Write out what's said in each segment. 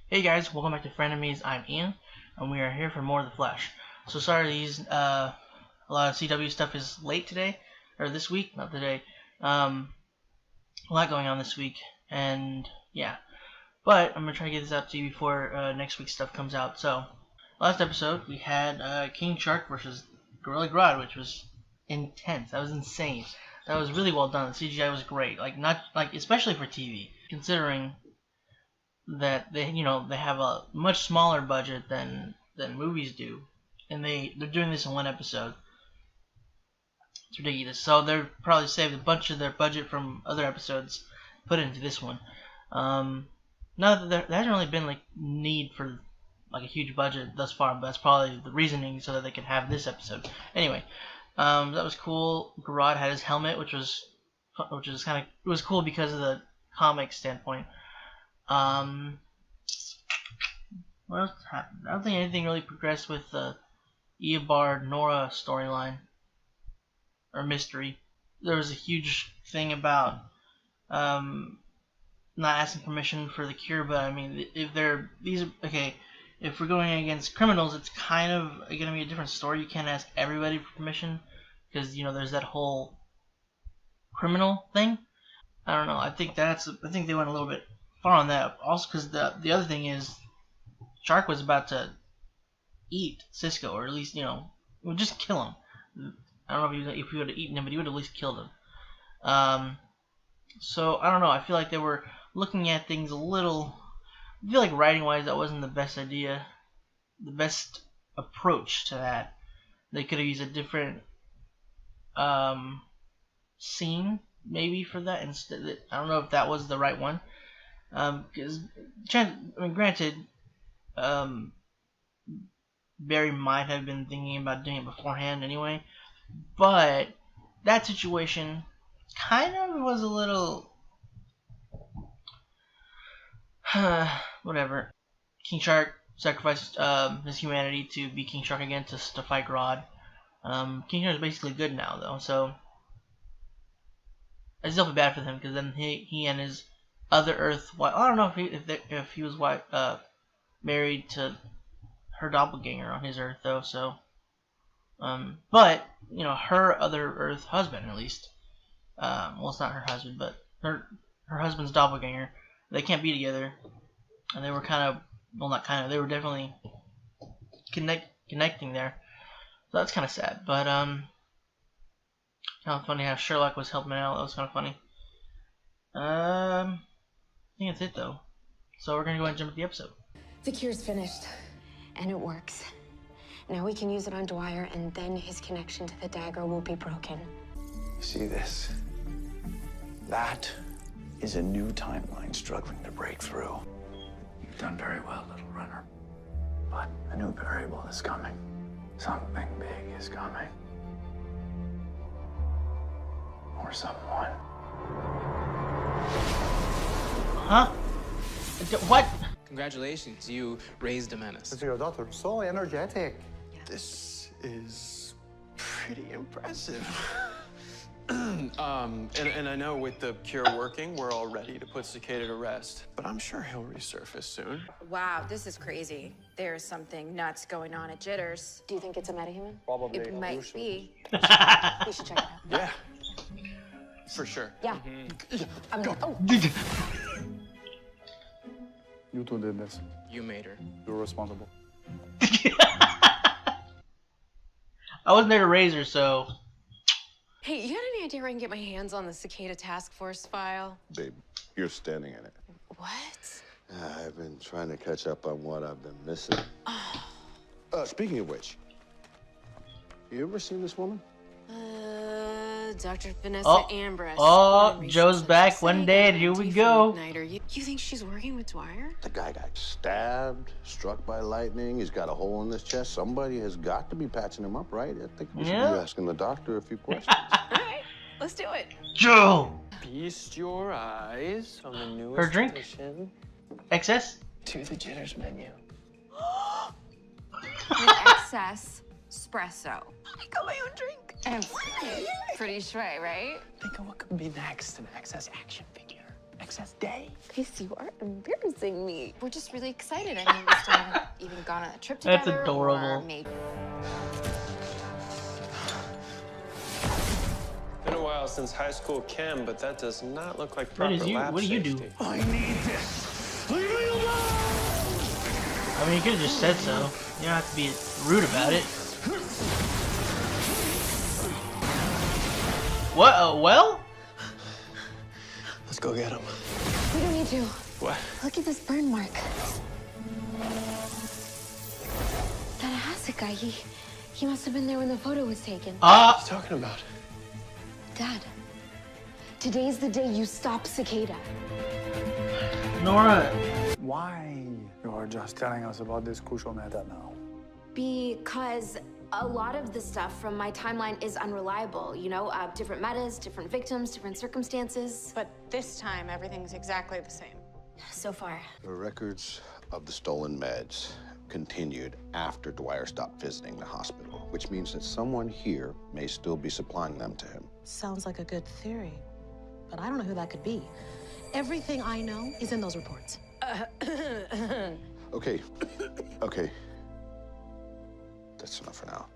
Hey guys, welcome back to Frenemies. I'm Ian, and we are here for more of The Flash. So sorry, a lot of CW stuff is late today, or this week, not today. A lot going on this week, and yeah. But I'm gonna try to get this out to you before next week's stuff comes out. So last episode we had King Shark versus Gorilla Grodd, which was intense. That was insane. That was really well done. The CGI was great. Especially for TV, considering that they have a much smaller budget than movies do, and they're doing this in one episode. It's ridiculous. So they're probably saved a bunch of their budget from other episodes, put it into this one. Not that there hasn't really been need for a huge budget thus far, but that's probably the reasoning so that they could have this episode. Anyway, that was cool. Grodd had his helmet, which was it was cool because of the comic standpoint. What else happened? I don't think anything really progressed with the Eobard Nora storyline or mystery. There was a huge thing about not asking permission for the cure, but I mean, if we're going against criminals, it's kind of gonna be a different story. You can't ask everybody for permission because there's that whole criminal thing. I don't know. I think they went a little bit far on that. Also, because the other thing is, Shark was about to eat Cisco, or at least just kill him. I don't know if he would have eaten him, but he would have at least killed him. So I don't know. I feel like they were looking at things a little. I feel like writing wise, that wasn't the best idea, the best approach to that. They could have used a different scene maybe for that instead. I don't know if that was the right one. Because granted, Barry might have been thinking about doing it beforehand anyway, but that situation kind of was a little whatever. King Shark sacrificed his humanity to be King Shark again to fight Grodd. King Shark is basically good now though, so I still feel bad for him because then he and his other Earth wife. I don't know if he was married to her doppelganger on his Earth though. So, but her other Earth husband at least. Well, it's not her husband, but her husband's doppelganger. They can't be together, and they were they were definitely connecting there. So that's kind of sad, but kind of funny how Sherlock was helping out. That was kind of funny. I think that's it though. So we're gonna go ahead and jump into the episode. The cure's finished, and it works. Now we can use it on Dwyer, and then his connection to the dagger will be broken. See this? That is a new timeline struggling to break through. You've done very well, little runner. But a new variable is coming. Something big is coming. Or someone. Huh? What? Congratulations, you raised a menace. It's your daughter, so energetic. This is pretty impressive. And I know with the cure working, we're all ready to put Cicada to rest. But I'm sure he'll resurface soon. Wow, this is crazy. There's something nuts going on at Jitters. Do you think it's a metahuman? Probably. It might be. We should check it out. Yeah, for sure. Yeah. You two did this. You made her. You're responsible. I wasn't there to raise her, so. Hey, you got any idea where I can get my hands on the Cicada Task Force file? Babe, you're standing in it. What? I've been trying to catch up on what I've been missing. Speaking of which, you ever seen this woman? Dr. Vanessa Oh. Ambrose. Oh, Joe's back one day, and here we go. You think she's working with Dwyer? The guy got stabbed, struck by lightning. He's got a hole in his chest. Somebody has got to be patching him up, right? I think we should Yeah. be asking the doctor a few questions. All right, let's do it. Joe! Feast your eyes on the newest Her drink? addition XS? to the Jitters menu. Excess espresso. I got my own drink. Pretty shrey, right? Think of what could be next, an excess action figure. excess day. Grace, you are embarrassing me. We're just really excited. I mean, we still haven't even gone on a trip together. That's adorable. Or maybe... Been a while since high school chem, but that does not look like What proper is you? lab What do you do? safety. I need this. Leave me alone! I mean, you could have just said so. You don't have to be rude about it. What? Well? Let's go get him. We don't need to. What? Look at this burn mark. That acid guy, he must have been there when the photo was taken. What are you talking about? Dad, today's the day you stop Cicada. Nora. Why you're just telling us about this crucial matter now? Because a lot of the stuff from my timeline is unreliable. You know, different metas, different victims, different circumstances. But this time, everything's exactly the same. So far. The records of the stolen meds continued after Dwyer stopped visiting the hospital, which means that someone here may still be supplying them to him. Sounds like a good theory, but I don't know who that could be. Everything I know is in those reports. Okay, okay. That's enough for now.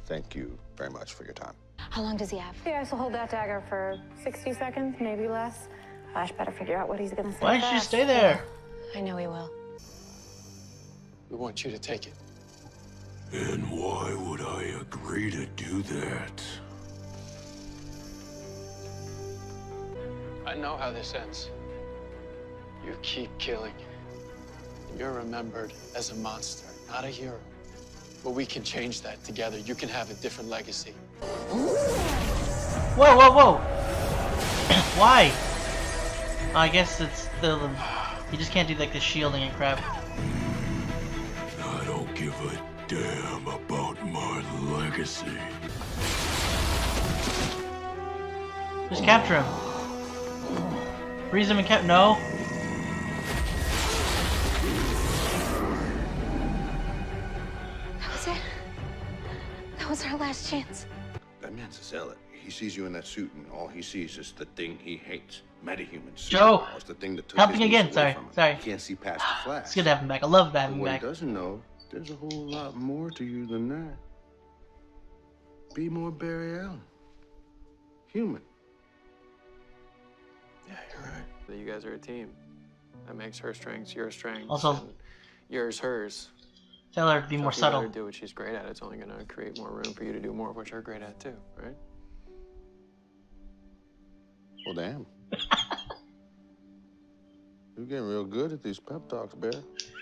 Thank you very much for your time. How long does he have? You guys will hold that dagger for 60 seconds, maybe less. Flash better figure out what he's gonna say. Why did she stay there? I know he will. We want you to take it. And why would I agree to do that? I know how this ends. You keep killing. You're remembered as a monster, not a hero. But we can change that together. You can have a different legacy. Whoa, whoa, whoa! Why? I guess it's the you just can't do like the shielding and crap. I don't give a damn about my legacy. Just capture him. Freeze him and no. That was it. That was our last chance. That man's a zealot. He sees you in that suit, and all he sees is the thing he hates. Metahumans. Joe! It's the thing that took Helping his niece again, away sorry, from him. sorry. He can't see past the flash. It's good to have him back. I love having him But what back. he doesn't know, there's a whole lot more to you than that. Be more Barry Allen. Human. Yeah, you're right. You guys are a team. That makes her strengths your strengths. Also- and yours hers. Tell her to be So more if you let subtle. her do what she's great at, it's only gonna create more room for you to do more of what you're great at too, right? Well, damn. You're getting real good at these pep talks, Bear.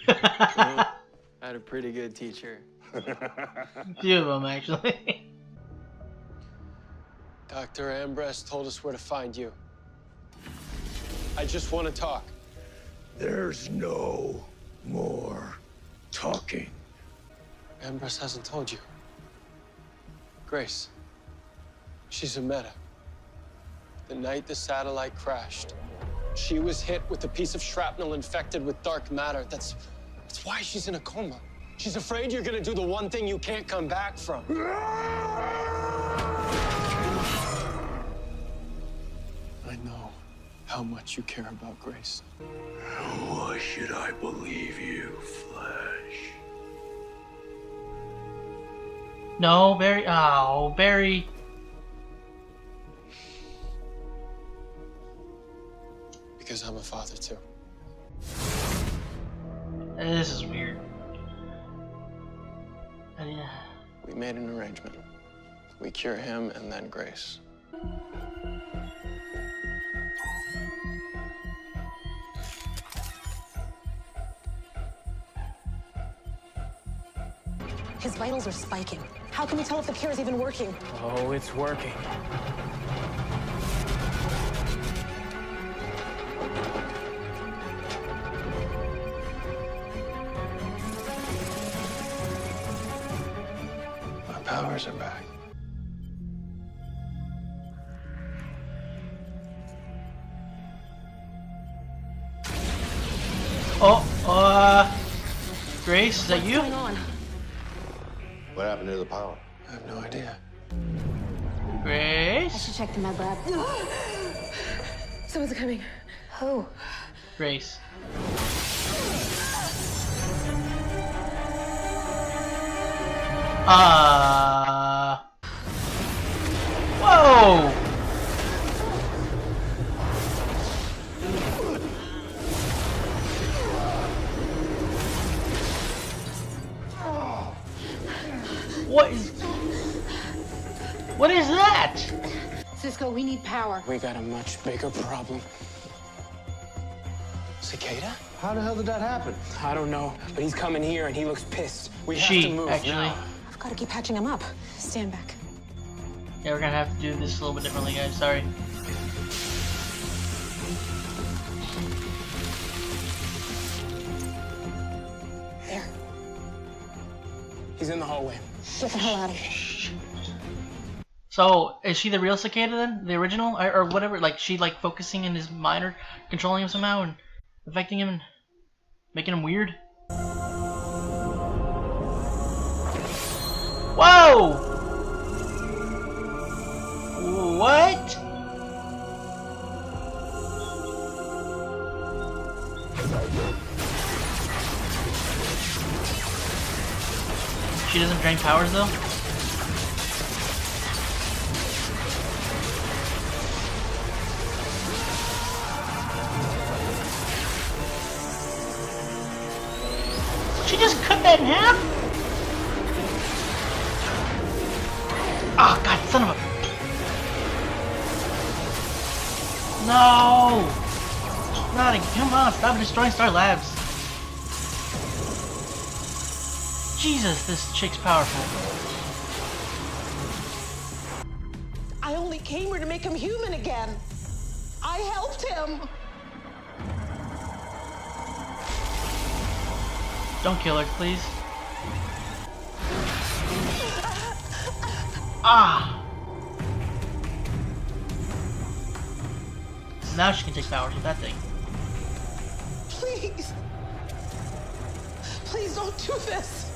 Well, I had a pretty good teacher. Few of them, actually. Dr. Ambrose told us where to find you. I just want to talk. There's no more talking. Ambrose hasn't told you. Grace. She's a meta. The night the satellite crashed, she was hit with a piece of shrapnel infected with dark matter. That's why she's in a coma. She's afraid you're gonna do the one thing you can't come back from. I know how much you care about Grace. Why should I believe you, Flash? No, Barry. Oh, Barry. Because I'm a father too. This is weird. Yeah. We made an arrangement. We cure him and then Grace. His vitals are spiking. How can we tell if the cure is even working? Oh, it's working. My powers are back. Grace, is that you? What's going on? What happened to the power? I have no idea. I Grace? should check the med lab. Someone's coming. Who? Grace. Whoa! What is that? Cisco, we need power. We got a much bigger problem. Cicada? How the hell did that happen? I don't know, but he's coming here and he looks pissed. We have to move actually. now. I've got to keep patching him up. Stand back. Yeah, we're gonna have to do this a little bit differently, guys. Sorry. There. He's in the hallway. Get the hell out of here. So, is she the real Cicada then? The original? Or whatever? Like, she like focusing in his mind or controlling him somehow and affecting him and making him weird? Whoa! What? She doesn't drain powers though? She just cut that in half? Oh god, son of a... No! Not again. Come on, stop destroying Star Labs. Jesus, this chick's powerful. I only came here to make him human again. I helped him. Don't kill her, please. Ah! Now she can take powers with that thing. Please. Please don't do this.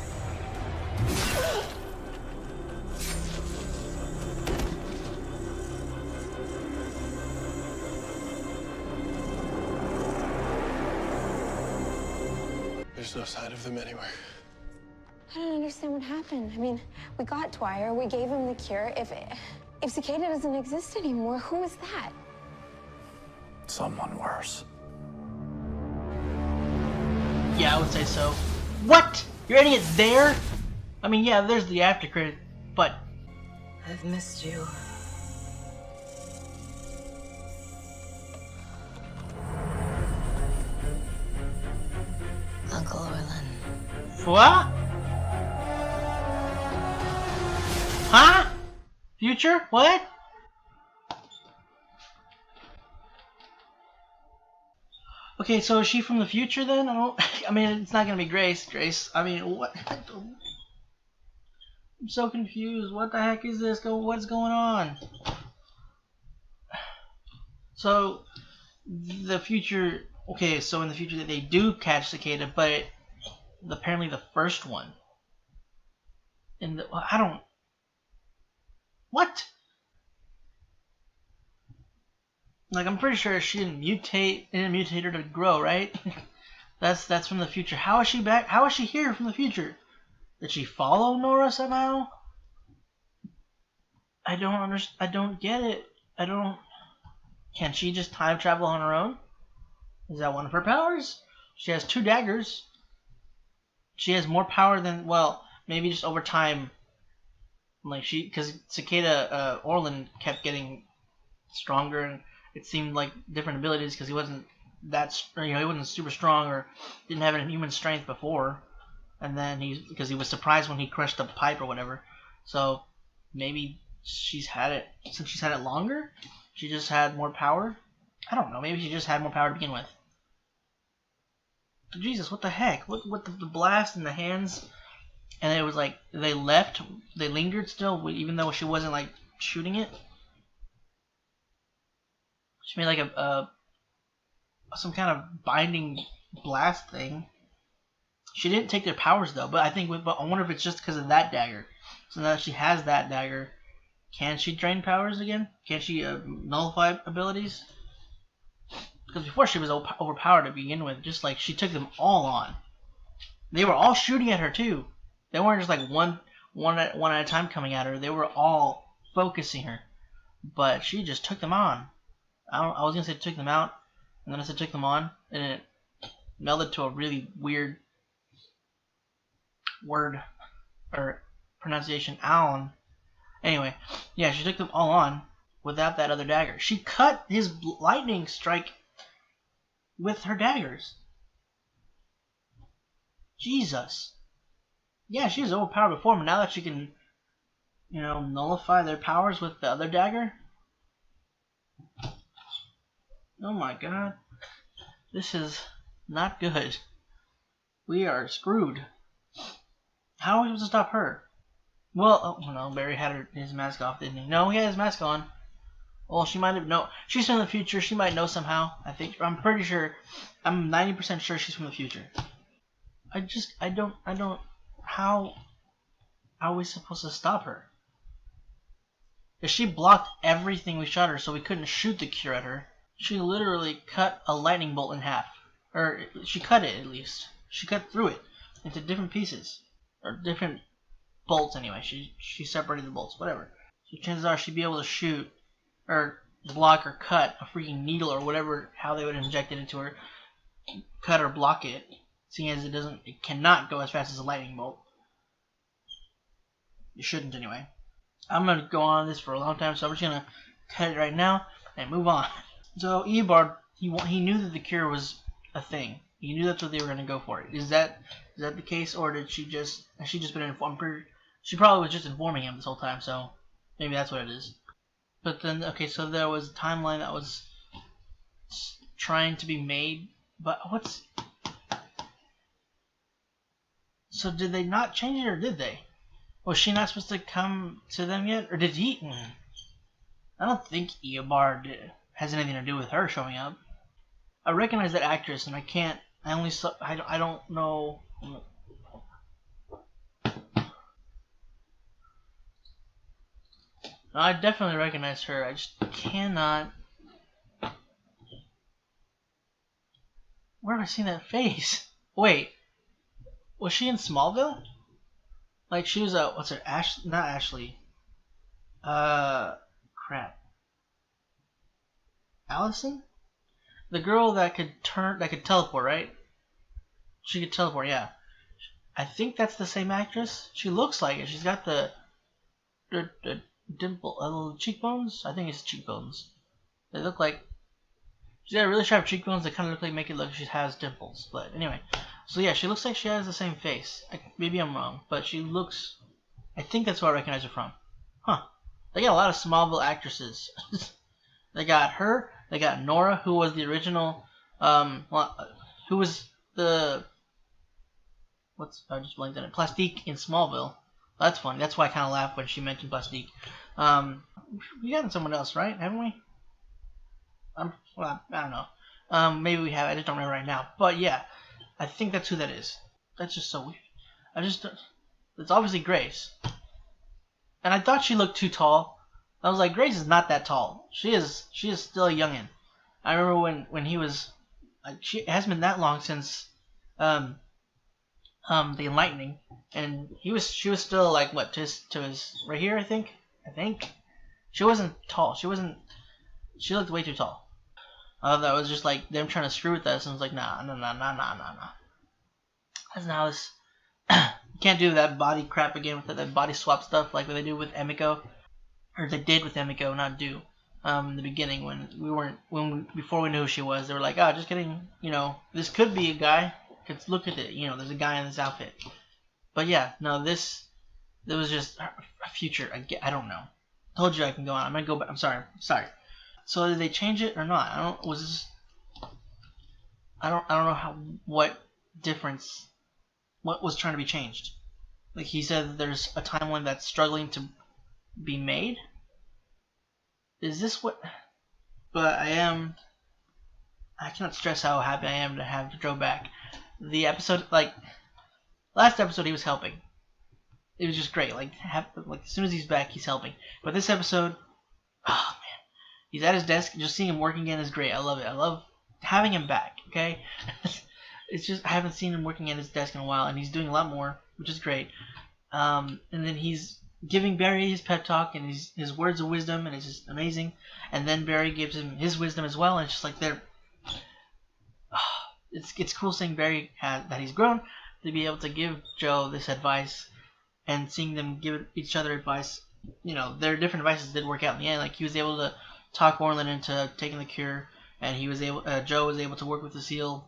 There's no sign of them anywhere. I don't understand what happened. I mean, we got Dwyer, we gave him the cure. If Cicada doesn't exist anymore, who is that? Someone worse. Yeah, I would say so. What? You're ending it there? I mean, yeah, there's the after credit, but... I've missed you. Uncle Orphan. What? Huh? Future? What? Okay, so is she from the future then? I mean, it's not gonna be Grace. I mean, what? I'm so confused. What the heck is this? What's going on? So, the future... Okay, so in the future they do catch Cicada, but apparently the first one. I don't... What? Like, I'm pretty sure she didn't mutate her to grow, right? that's from the future. How is she back? How is she here from the future? Did she follow Nora somehow? I don't get it. Can she just time travel on her own? Is that one of her powers? She has 2 daggers. She has more power than, well, maybe just over time. Like because Cicada Orphan kept getting stronger, and it seemed like different abilities because he wasn't he wasn't super strong or didn't have any human strength before, and then because he was surprised when he crushed a pipe or whatever. So maybe she's had it since she's had it longer. She just had more power. I don't know. Maybe she just had more power to begin with. Jesus, what the heck? What the blast in the hands? And it was like they lingered still, even though she wasn't like shooting it. She made like some kind of binding blast thing. She didn't take their powers though, but I wonder if it's just because of that dagger. So now that she has that dagger, can she drain powers again? Can she nullify abilities? Because before she was overpowered to begin with, just like she took them all on. They were all shooting at her too. They weren't just like one at a time coming at her. They were all focusing her. But she just took them on. I was gonna say took them out, and then I said took them on, and it melded to a really weird word or pronunciation, Alan. Anyway, yeah, she took them all on without that other dagger. She cut his lightning strike with her daggers. Jesus. Yeah, she was overpowered before, but now that she can, nullify their powers with the other dagger. Oh my god. This is not good. We are screwed. How are we supposed to stop her? Well, no, Barry had his mask off, didn't he? No, he had his mask on. Well, she might have she's from the future. She might know somehow. I'm pretty sure. I'm 90% sure she's from the future. I don't. How are we supposed to stop her? Because she blocked everything we shot her, so we couldn't shoot the cure at her. She literally cut a lightning bolt in half. Or, she cut it, at least. She cut through it into different pieces. Or different bolts, anyway. She separated the bolts, whatever. So chances are she'd be able to shoot, or block, or cut a freaking needle, or whatever, how they would inject it into her. Cut or block it, seeing as it cannot go as fast as a lightning bolt. It shouldn't, anyway. I'm going to go on this for a long time, so I'm just going to cut it right now and move on. So Eobard, he knew that the cure was a thing. He knew that's what they were going to go for. Is that the case, or has she just been informed? She probably was just informing him this whole time, so maybe that's what it is. But then, okay, so there was a timeline that was trying to be made, but so did they not change it, or did they? Was she not supposed to come to them yet, or did he? I don't think Eobard has anything to do with her showing up. I recognize that actress, and I don't know. I definitely recognize her. I just cannot. Where have I seen that face? Wait, was she in Smallville? Like she was what's her not Ashley. Crap. Allison? The girl that could teleport, right? She could teleport, yeah. I think that's the same actress. She looks like it. She's got the dimple, little cheekbones. I think it's cheekbones. They look like she's got really sharp cheekbones that kind of look like make it look like she has dimples. But anyway, so yeah, she looks like she has the same face. Maybe I'm wrong, but she looks. I think that's where I recognize her from. Huh? They got a lot of Smallville actresses. They got her. They got Nora, who was the original. Who was the. I just blanked on it. Plastique in Smallville. That's funny. That's why I kind of laughed when she mentioned Plastique. We got someone else, right? Haven't we? I don't know. Maybe we have. I just don't remember right now. But yeah, I think that's who that is. That's just so weird. It's obviously Grace. And I thought she looked too tall. I was like, Grace is not that tall. She is still a youngin. I remember when he was. It hasn't been that long since. The Enlightening, and she was still like what to his right here, I think she wasn't tall. She looked way too tall. That was just like them trying to screw with us, and I was like, nah. That's not how this. You can't do that body crap again with that body swap stuff like what they do with Emiko, or they did with Emiko, not do. In the beginning before we knew who she was, they were like, oh, just kidding. This could be a guy. Look at it. There's a guy in this outfit. But yeah, no, there was just a future. I don't know. Told you I can go on. I'm gonna go back. I'm sorry. So did they change it or not? I don't know what difference. What was trying to be changed? Like he said, there's a timeline that's struggling to be made. Is this what? But I cannot stress how happy I am to have Joe back. The episode, last episode, he was helping. It was just great. As soon as he's back, he's helping. But this episode, oh man, he's at his desk. Just seeing him working again is great. I love it. I love having him back. Okay, it's just I haven't seen him working at his desk in a while, and he's doing a lot more, which is great. And then he's giving Barry his pep talk and his words of wisdom, and it's just amazing. And then Barry gives him his wisdom as well, and it's just like they're. It's cool seeing Barry that he's grown to be able to give Joe this advice, and seeing them give each other advice. You know, their different advices did work out in the end. Like he was able to talk Orland into taking the cure, and Joe was able to work with Lucille,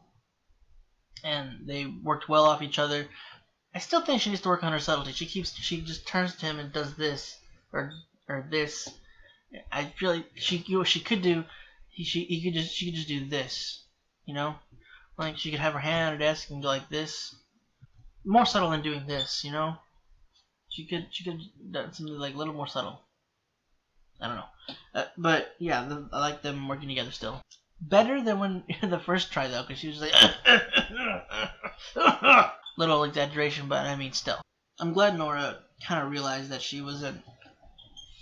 and they worked well off each other. I still think she needs to work on her subtlety. She just turns to him and does this or this. I feel like she could do. She could just do this. You know, like she could have her hand on her desk and go like this. More subtle than doing this. You know, she could done something like a little more subtle. I don't know, but yeah, I like them working together still. Better than when the first try though, because she was like little exaggeration, but I mean still. I'm glad Nora kind of realized that she wasn't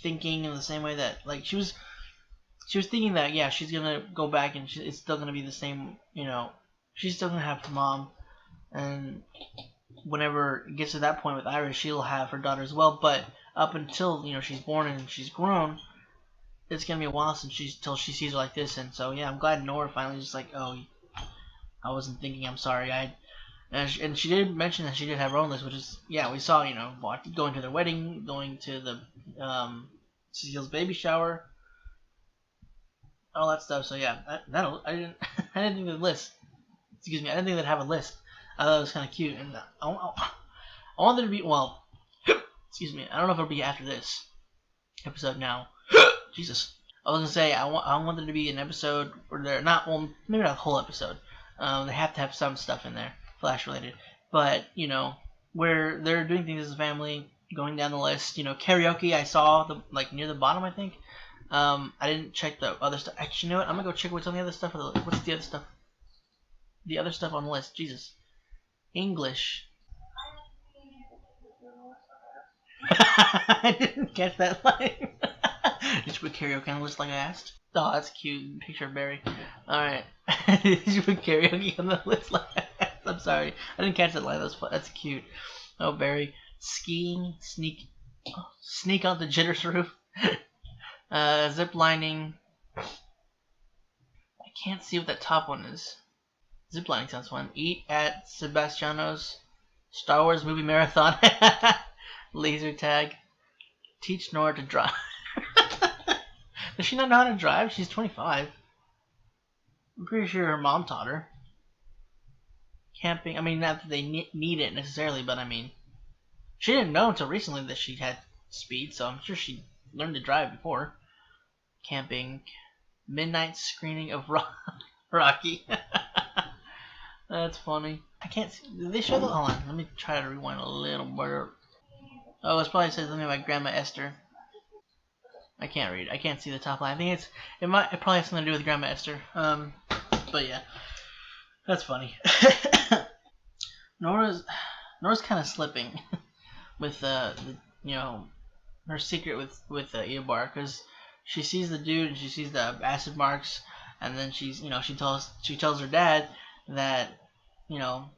thinking in the same way that like she was thinking that yeah she's gonna go back and it's still gonna be the same, you know, she's still gonna have mom, and whenever it gets to that point with Iris she'll have her daughter as well, but up until, you know, she's born and she's grown, it's gonna be a while till she sees her like this. And so yeah, I'm glad Nora finally just like, oh, I wasn't thinking, I'm sorry. And she did mention that she did have her own list, which is, yeah, we saw, you know, going to their wedding, going to the Cecile's baby shower, all that stuff. So yeah, I didn't think the list. Excuse me, I didn't think they'd have a list. I thought it was kind of cute, and I want there to be, well, excuse me, I don't know if it'll be after this episode now. Jesus. I was gonna say I want there to be an episode where they're not, well, maybe not a whole episode. They have to have some stuff in there, Flash related. But, you know, where they're doing things as a family, going down the list. You know, karaoke I saw like near the bottom, I think. I didn't check the other stuff. Actually, you know what? I'm gonna go check what's on the other stuff. What's the other stuff? The other stuff on the list. Jesus. English. I didn't catch that line. Did you put karaoke on the list like I asked? Oh, that's cute. Picture of Barry. Alright. Did you put karaoke on the list like I asked? I'm sorry. I didn't catch that line. That's cute. Oh, Barry. Skiing. Sneak on the Jitter's roof. Zip lining. I can't see what that top one is. Zip lining sounds fun. Eat at Sebastiano's. Star Wars movie marathon. Laser tag. Teach Nora to drive. Does she not know how to drive? She's 25. I'm pretty sure her mom taught her. Camping. I mean, not that they need it necessarily, but I mean, she didn't know until recently that she had speed, so I'm sure she learned to drive before. Camping. Midnight screening of Rocky. That's funny. I can't see. Did they show the? Hold on. Let me try to rewind a little bit. Oh, it probably says something about Grandma Esther. I can't read. I can't see the top line. I think it probably has something to do with Grandma Esther. But yeah, that's funny. Nora's kind of slipping with you know, her secret with Eobard, because she sees the dude and she sees the acid marks, and then she tells her dad that, you know,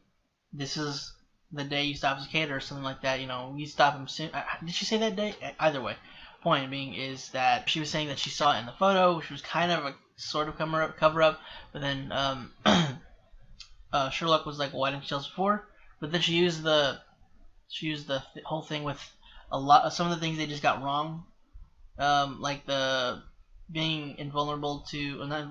this is the day you stop his kid or something like that. You know, you stop him soon. Did she say that day? Either way. Point being is that she was saying that she saw it in the photo, which was kind of a sort of cover up, but then Sherlock was like, "Why didn't you tell us before?" But then she used the whole thing with some of the things they just got wrong, like the being invulnerable to, not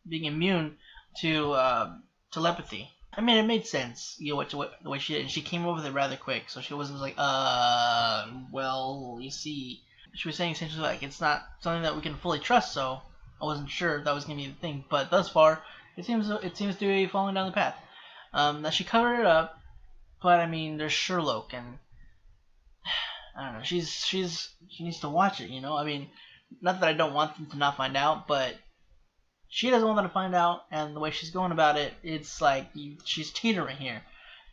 being immune to telepathy. I mean, it made sense, you know, the way she did, and she came up with it rather quick, so she wasn't like, well, you see. She was saying essentially like, it's not something that we can fully trust, so I wasn't sure that was gonna be the thing. But thus far, it seems to be falling down the path. That she covered it up, but I mean, there's Sherlock, and I don't know. She needs to watch it, you know. I mean, not that I don't want them to not find out, but she doesn't want them to find out, and the way she's going about it, it's like she's teetering here.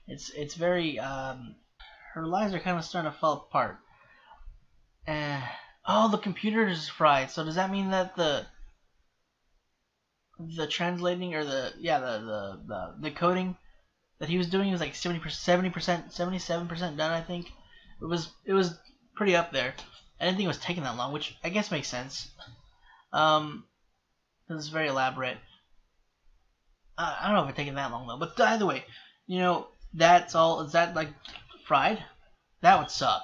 It's very her lies are kind of starting to fall apart. Oh, the computer is fried. So does that mean that the translating or the coding that he was doing was like 77% done. I think it was pretty up there. I didn't think it was taking that long, which I guess makes sense. It's very elaborate. I don't know if it's taking that long though. But either way, that's all. Is that like fried? That would suck.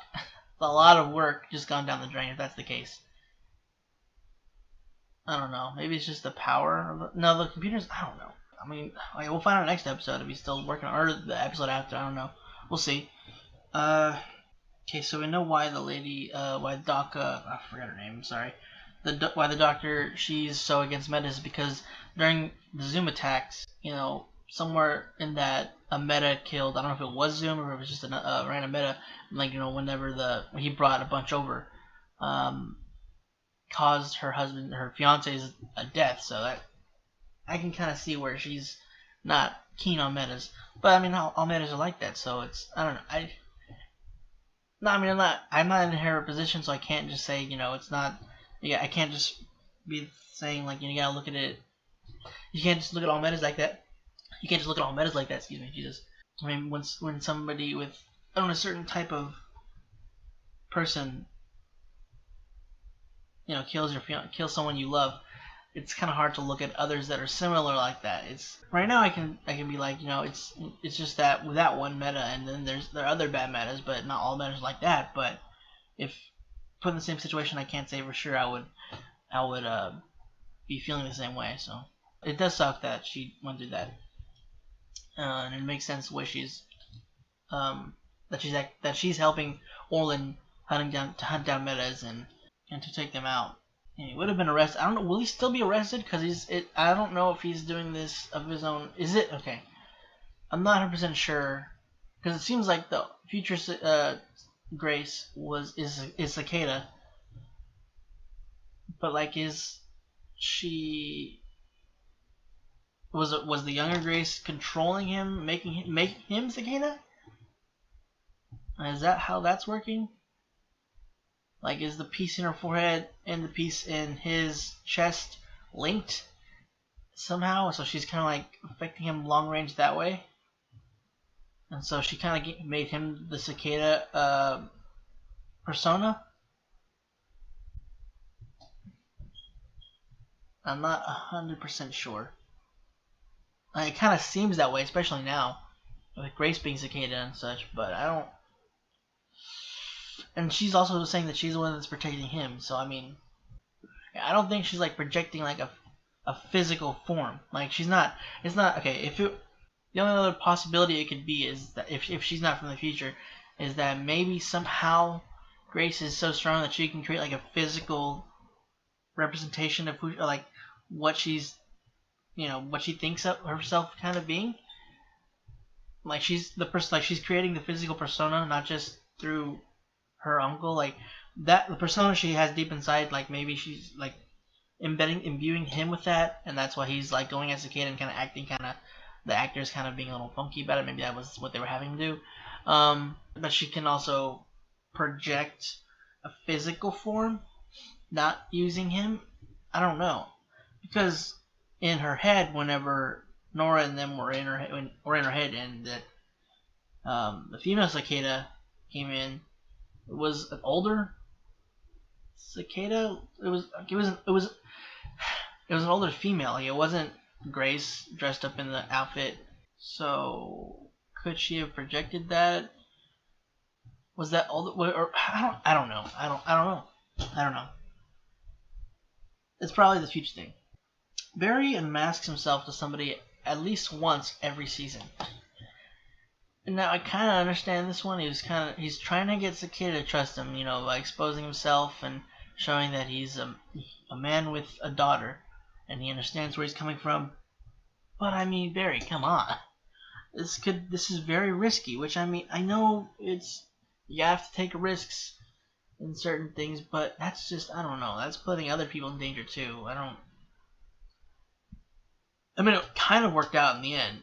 A lot of work just gone down the drain if that's the case. I don't know. Maybe it's just the power. No, the computers. I don't know. I mean, we'll find out next episode if he's still working on, or the episode after. I don't know. We'll see. Okay, so we know why the lady, why Doc, I forgot her name. I'm sorry. Why the doctor, she's so against Meta is because during the Zoom attacks, somewhere in that a Meta killed. I don't know if it was Zoom or if it was just a random Meta. Like whenever he brought a bunch over, caused her fiance's death. So that I can kind of see where she's not keen on Metas. But I mean, all Metas are like that. So I don't know. I'm not in her position, so I can't just say it's not. Yeah, I can't just be saying like you gotta look at it. You can't just look at all Metas like that. You can't just look at all Metas like that. Excuse me, Jesus. I mean, when somebody with a certain type of person, kills someone you love, it's kind of hard to look at others that are similar like that. It's right now I can be like it's just that with that one Meta, and then there are other bad Metas, but not all Metas like that. But if put in the same situation, I can't say for sure I would be feeling the same way. So it does suck that she went through that, and it makes sense the way she's that she's helping Orphan hunt down Metas and to take them out. And he would have been arrested. I don't know. Will he still be arrested? Because I don't know if he's doing this of his own. Is it okay? I'm not 100% sure because it seems like the future Grace is Cicada, but like was the younger Grace controlling him, making him Cicada? Is that how that's working? Like, is the piece in her forehead and the piece in his chest linked somehow? So she's kind of like affecting him long range that way. And so she kind of made him the Cicada persona. I'm not 100% sure. It kind of seems that way, especially now, with Grace being Cicada and such. But I don't. And she's also saying that she's the one that's protecting him. So I mean, I don't think she's like projecting like a physical form. Like she's not. It's not okay. The only other possibility it could be is that if she's not from the future, is that maybe somehow Grace is so strong that she can create like a physical representation of who, like what she's, what she thinks of herself kind of being. Like she's the person, like she's creating the physical persona, not just through her uncle, like that the persona she has deep inside, like maybe she's like imbuing him with that, and that's why he's like going as a kid and kind of acting the actor's kind of being a little funky about it. Maybe that was what they were having to do. But she can also project a physical form, not using him. I don't know, because in her head, whenever Nora and them were in her head, and that the female Cicada came in. It was an older Cicada. It was an older female. Like it wasn't Grace dressed up in the outfit. So could she have projected that? Was that older? Or I don't know. I don't know. It's probably the future thing. Barry unmasks himself to somebody at least once every season. Now I kind of understand this one. He's trying to get Cicada to trust him, by exposing himself and showing that he's a man with a daughter, and he understands where he's coming from. But I mean, Barry, come on, this is very risky. Which I mean, I know you have to take risks in certain things, but that's just I don't know. That's putting other people in danger too. I mean, it kind of worked out in the end,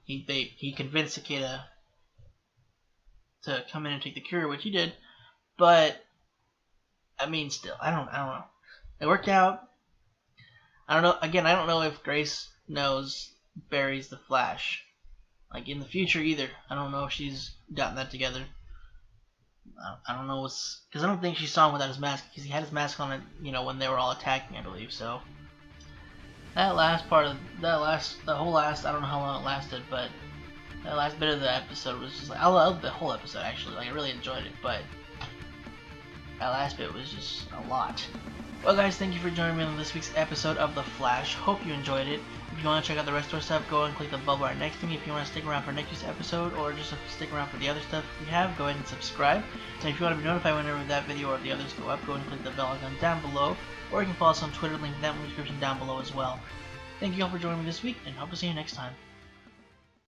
He convinced Cicada to come in and take the cure, which he did. But I mean, still, I don't know. It worked out. I don't know. Again, I don't know if Grace knows Barry's the Flash. Like in the future either. I don't know if she's gotten that together. I don't know what's because I don't think she saw him without his mask because he had his mask on it, you know, when they were all attacking, I believe. So that last part of the whole last, I don't know how long it lasted, but that last bit of the episode was just like I loved the whole episode actually. Like I really enjoyed it, but that last bit was just a lot. Well guys, thank you for joining me on this week's episode of The Flash. Hope you enjoyed it. If you want to check out the rest of our stuff, go and click the bell bar next to me. If you want to stick around for next week's episode or just stick around for the other stuff we have, go ahead and subscribe. And if you want to be notified whenever that video or the others go up, go ahead and click the bell icon down below. Or you can follow us on Twitter, link in that description down below as well. Thank you all for joining me this week, and hope to see you next time.